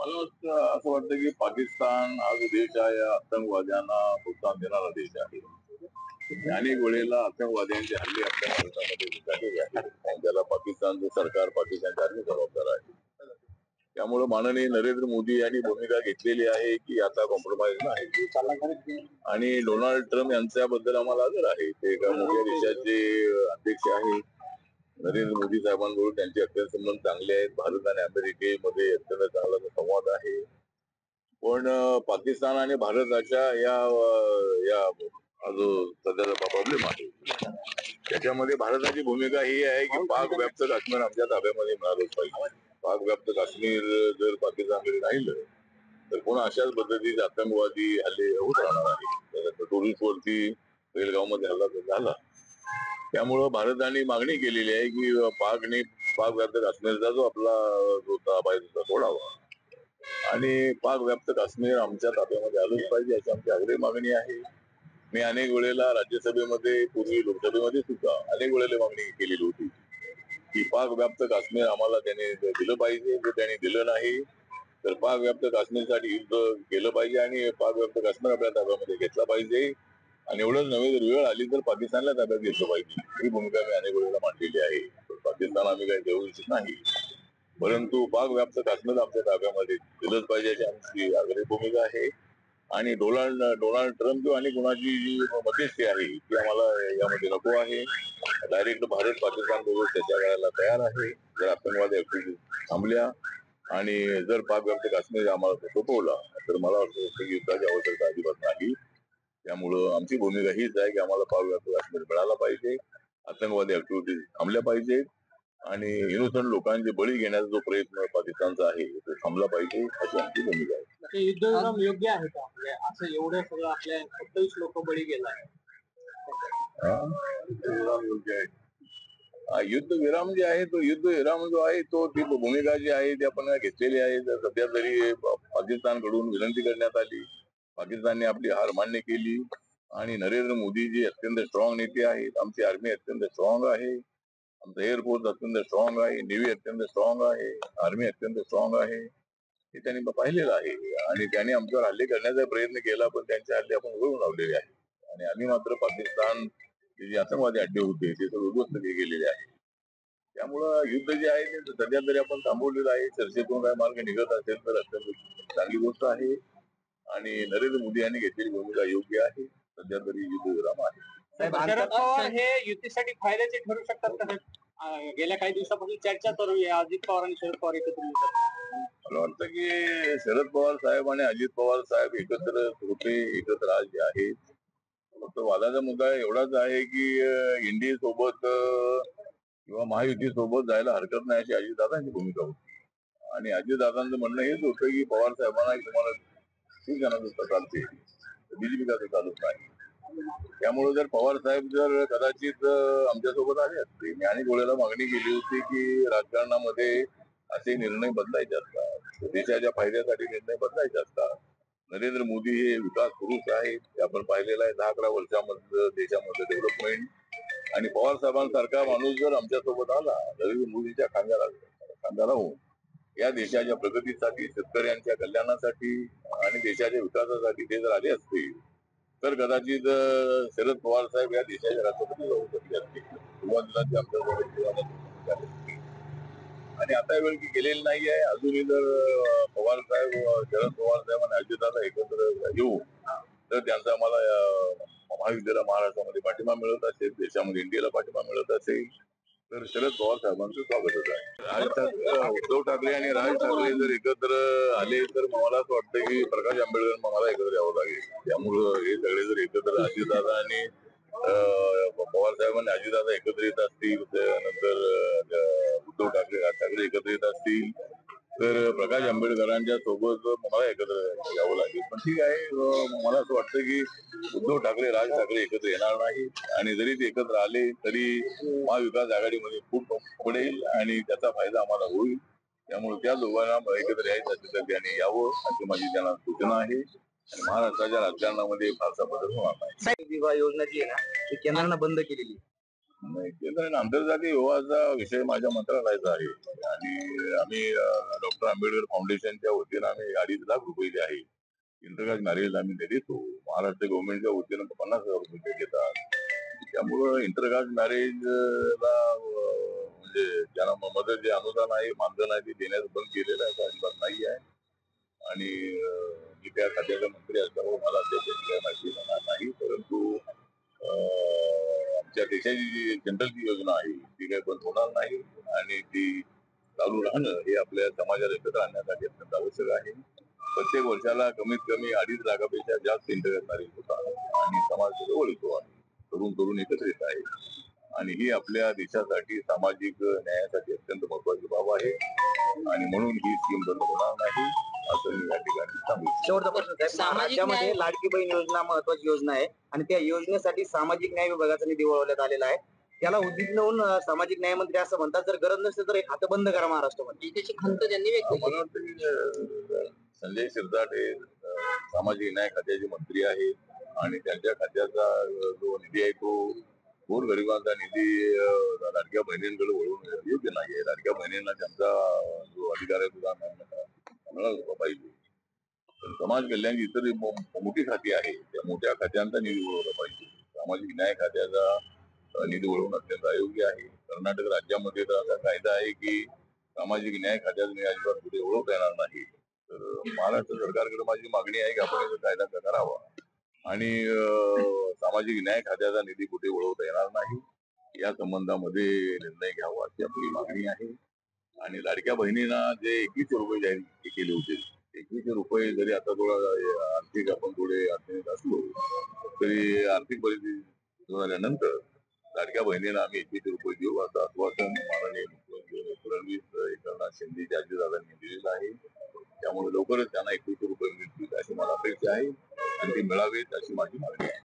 असं वाटतं की पाकिस्तान हा जो देश आहे आतंकवाद्यांना प्रोत्साहन देणारा देश आहे. अनेक वेळेला आतंकवाद्यांचे हल्ले आपल्या भारतामध्ये झालेले आहेत. ज्याला पाकिस्तानचं सरकार पाकिस्तानच्या आर्मी जबाबदार आहे. त्यामुळे माननीय नरेंद्र मोदी यांनी भूमिका घेतलेली आहे की आता कॉम्प्रोमाइज नाही. आणि डोनाल्ड ट्रम्प यांच्याबद्दल आम्हाला आदर आहे. ते एका मोठ्या देशाचे अध्यक्ष आहेत. नरेंद्र मोदी साहेबांबरोबर त्यांचे अत्यंत संबंध चांगले आहेत. भारत आणि अमेरिकेमध्ये अत्यंत चांगला संवाद आहे. पण पाकिस्तान आणि भारताच्या या जो सध्याचा प्रॉब्लेम आहे त्याच्यामध्ये भारताची भूमिका ही आहे की पाक व्याप्त काश्मीर आमच्या ताब्यामध्ये मिळालंच पाहिजे. पाक व्याप्त काश्मीर जर पाकिस्तानकडे राहिलं तर पुन्हा अशाच पद्धतीचे आतंकवादी हल्ले होत राहणार आहे. टुरिस्ट वरती बेलगावमध्ये हल्ला झाला. त्यामुळं भारताने मागणी केलेली आहे की पाक व्याप्त काश्मीरचा जो आपला जो ताबा आहे तो सोडावा आणि पाक व्याप्त काश्मीर आमच्या ताब्यामध्ये आलंच पाहिजे अशी आमची आग्रही मागणी आहे. मी अनेक वेळेला राज्यसभेमध्ये पूर्वी लोकसभेमध्ये सुद्धा अनेक वेळेला मागणी केलेली होती की पाक व्याप्त काश्मीर आम्हाला त्याने दिलं पाहिजे. जर त्याने दिलं नाही तर पाक व्याप्त काश्मीरसाठी युद्ध केलं पाहिजे आणि पाक व्याप्त काश्मीर आपल्या ताब्यामध्ये घेतला पाहिजे. आणि एवढंच नव्हे जर वेळ आली तर पाकिस्तानला ताब्यात घेतलं पाहिजे. ही भूमिका मी अनेक वेळेला मांडलेली आहे. पाकिस्तान आम्ही काही देऊ इच्छित नाही, परंतु पाक व्याप्त काश्मीर आमच्या ताब्यामध्ये दिलंच पाहिजे अशी आमची आग्रही भूमिका आहे. आणि डोनाल्ड ट्रम्प किंवा आणि कोणाची जी मध्यस्थी आहे ती आम्हाला यामध्ये नको आहे. डायरेक्ट भारत पाकिस्तान बरोबर चर्चा करायला तयार आहे. जर आतंकवादी ऍक्टिव्हिटी थांबल्या आणि जर पाक व्याप्त काश्मीर आम्हाला सोपवला तर मला वाटतं की युद्धाची आवश्यकता अजिबात नाही. त्यामुळं आमची भूमिका हीच आहे की आम्हाला पाक व्याप्त काश्मीर मिळाला पाहिजे. आतंकवादी ऍक्टिव्हिटीज थांबल्या पाहिजेत आणि इनोसंट लोकांचे बळी घेण्याचा जो प्रयत्न पाकिस्तानचा आहे तो थांबला पाहिजे अशी आमची भूमिका आहे. युद्धविराम योग्य आहे का? म्हणजे असं एवढं सगळं आपल्या 27 लोक बळी गेलाय. युद्धविराम योग्य आहे. युद्धविराम जे आहे तो युद्धविराम जो आहे तो ती भूमिका जी आहे ती आपण घेतलेली आहे. सध्या तरी पाकिस्तानकडून विनंती करण्यात आली. पाकिस्तानने आपली हार मान्य केली आणि नरेंद्र मोदी जी अत्यंत स्ट्रॉंग नेते आहेत. आमची आर्मी अत्यंत स्ट्रॉंग आहे. आमचं एअरफोर्स अत्यंत स्ट्रॉंग आहे. नेव्ही अत्यंत स्ट्रॉंग आहे. आर्मी अत्यंत स्ट्रॉंग आहे. हे त्यांनी पाहिलेलं आहे आणि त्यांनी आमच्यावर हल्ले करण्याचा प्रयत्न केला पण त्यांचे हल्ले आपण वळून लावलेले आहे. आणि आम्ही मात्र पाकिस्तान जे आतंकवादी अड्डे होते ते सर्व उद्ध्वस्त केलेले आहे. त्यामुळं युद्ध जे आहे ते सध्या तरी आपण थांबवलेलं आहे. चर्चेतून काय मार्ग निघत असेल तर अत्यंत चांगली गोष्ट आहे आणि नरेंद्र मोदी यांनी घेतलेली भूमिका योग्य आहे. सध्या तरी युद्धविराम आहे. शरद पवार हे युतीसाठी फायद्याचे ठरू शकतात का? गेल्या काही दिवसापासून चर्चा चालू आहे अजित पवार आणि शरद पवार एकत्र येतात. मला वाटतं की शरद पवार साहेब आणि अजित पवार साहेब एकत्र होते एकत्र आज जे आहेत. फक्त वादाचा मुद्दा एवढाच आहे की एनडीए सोबत किंवा महायुती सोबत जायला हरकत नाही अशी अजितदादांची भूमिका होती. आणि अजितदादांचं म्हणणं हेच होतं की पवार साहेबांना तुम्हाला शिवसेना चालते बीजेपी का चालत नाही. त्यामुळे जर पवार साहेब जर कदाचित आमच्यासोबत आले असते. मी अनेक वेळेला मागणी केली होती की राजकारणामध्ये असे निर्णय बदलायचे असतात. देशाच्या फायद्यासाठी निर्णय बदलायचे असतात. नरेंद्र मोदी हे विकास पुरुष आहेत. आपण पाहिलेला आहे 10-11 वर्षामध्ये देशामध्ये डेव्हलपमेंट. आणि पवार साहेबांसारखा माणूस जर आमच्यासोबत आला नरेंद्र मोदीच्या खांद्याला होऊन या देशाच्या प्रगतीसाठी शेतकऱ्यांच्या कल्याणासाठी आणि देशाच्या विकासासाठी ते जर आले असतील तर कदाचित शरद पवार साहेब या देशाचे राष्ट्रपती होऊ शकले असतील. सुरुवातीला ते आमच्या आणि आता वेळ की गेलेली नाही आहे. अजूनही जर पवार साहेब शरद पवार साहेब आणि अजितदादा एकत्र येऊ तर त्यांचा आम्हाला महायुतीला महाराष्ट्रामध्ये पाठिंबा मिळत असेल देशामध्ये इंडियाला पाठिंबा मिळत असेल तर शरद पवार साहेबांचं स्वागतच आहे. उद्धव ठाकरे आणि राज ठाकरे जर एकत्र आले तर मला असं वाटतं की प्रकाश आंबेडकर मला एकत्र यावं लागेल. त्यामुळं हे सगळे जर एकत्र अजितदादा आणि पवार साहेबांनी अजितदादा एकत्र येत असतील त्यानंतर उद्धव ठाकरे राज ठाकरे एकत्र येत असतील तर प्रकाश आंबेडकरांच्या सोबत मला एकत्र यावं लागेल. पण ठीक आहे मला असं वाटतं की उद्धव ठाकरे राज ठाकरे एकत्र येणार नाही आणि जरी ते एकत्र आले तरी महाविकास आघाडीमध्ये खूप पडेल आणि त्याचा फायदा आम्हाला होईल. त्यामुळे त्या दोघांना एकत्र यायचं असेल तर त्यांनी यावं अशी माझी त्यांना सूचना आहे. आणि महाराष्ट्राच्या राजकारणामध्ये फारसा बदल होणार नाही. विवाह योजना जी आहे ना ती केंद्रानं बंद केलेली. नाही, केंद्र आणि आंतरजातीय विवाहाचा विषय माझ्या मंत्रालयाचा आहे आणि आम्ही डॉक्टर आंबेडकर फाउंडेशनच्या वतीनं आम्ही 2.5 लाख रुपये जे आहे इंटरकास्ट मॅरेज आम्ही ते देतो. महाराष्ट्र गव्हर्नमेंटच्या वतीनं 50,000 रुपये ते देतात. त्यामुळं इंटरकास्ट मॅरेज ला म्हणजे ज्यांना मदत जे अनुदान आहे मानधन आहे ते देण्यास बंद केलेलं आहे, अजिबात नाही आहे. आणि मी त्या खात्याचा मंत्री असल्यामुळे मला त्याच्याची काही माहिती देणार नाही, परंतु आमच्या देशाची जी जनरल योजना आहे ती काही बंद होणार नाही आणि ती चालू राहणं हे आपल्या समाजाला एकत्र आणण्यासाठी अत्यंत आवश्यक आहे. प्रत्येक वर्षाला कमीत कमी 2.5 लाखापेक्षा जास्त इंटरनेट मॅरेज होतात आणि समाज जवळ येतो आहे, तरुण तरुण एकत्र येत आहे आणि ही आपल्या देशासाठी सामाजिक न्यायासाठी अत्यंत महत्वाची बाब आहे आणि म्हणून ही स्कीम बंद होणार नाही असं मी या ठिकाणी सांगू इच्छितो. शेवटचा प्रश्न साहेब, सामाजिक राज्यामध्ये न्याय- लाडकी बहीण योजना महत्वाची योजना आहे आणि त्या योजनेसाठी सामाजिक न्याय विभागाचा निधी वळवण्यात आलेला आहे. त्याला उद्दिष्ट लावून सामाजिक न्याय मंत्री असं म्हणतात, जर गरज नसेल तर हे खातं बंद करा महाराष्ट्रामध्ये. त्याची खंत त्यांनी व्यक्त मला वाटतं की संजय शिरसाट हे सामाजिक न्याय खात्याचे मंत्री आहेत आणि त्यांच्या खात्याचा जो निधी आहे तो गोरगरिबांचा निधी लाडक्या बहिणींकडे वळवून योग्य नाही आहे. लाडक्या बहिणींना त्यांचा जो अधिकार आहे तो मिळाला पाहिजे. पण समाज कल्याणची इतर मोठी खाती आहे त्या मोठ्या खात्यांचा निधी वळवला पाहिजे. सामाजिक न्याय खात्याचा निधी वळवून अत्यंत अयोग्य आहे. कर्नाटक राज्यामध्ये तर असा कायदा आहे की सामाजिक न्याय खात्याचा निधी अजिबात पुढे वळवता येणार नाही. तर महाराष्ट्र सरकारकडे माझी मागणी आहे की आपण याचा कायदा करावा आणि सामाजिक न्याय खात्याचा निधी कुठे वळवता येणार नाही या संबंधामध्ये निर्णय घ्यावा अशी आपली मागणी आहे. आणि लाडक्या बहिणींना जे 2100 रुपये जाहीर केले होते, 2100 रुपये जरी आता थोडा आर्थिक आपण थोडे अडचणीत असलो तरी आर्थिक परिस्थिती सुधारल्यानंतर लाडक्या बहिणींना आम्ही 2100 रुपये देऊ असं आश्वासन माननीय मुख्यमंत्री फडणवीस एकनाथ शिंदे अजितदादांनी दिलेलं आहे. त्यामुळे लवकरच त्यांना 2100 रुपये मिळतील अशी मला अपेक्षा आहे आणि ते मिळावेत अशी माझी मागणी आहे.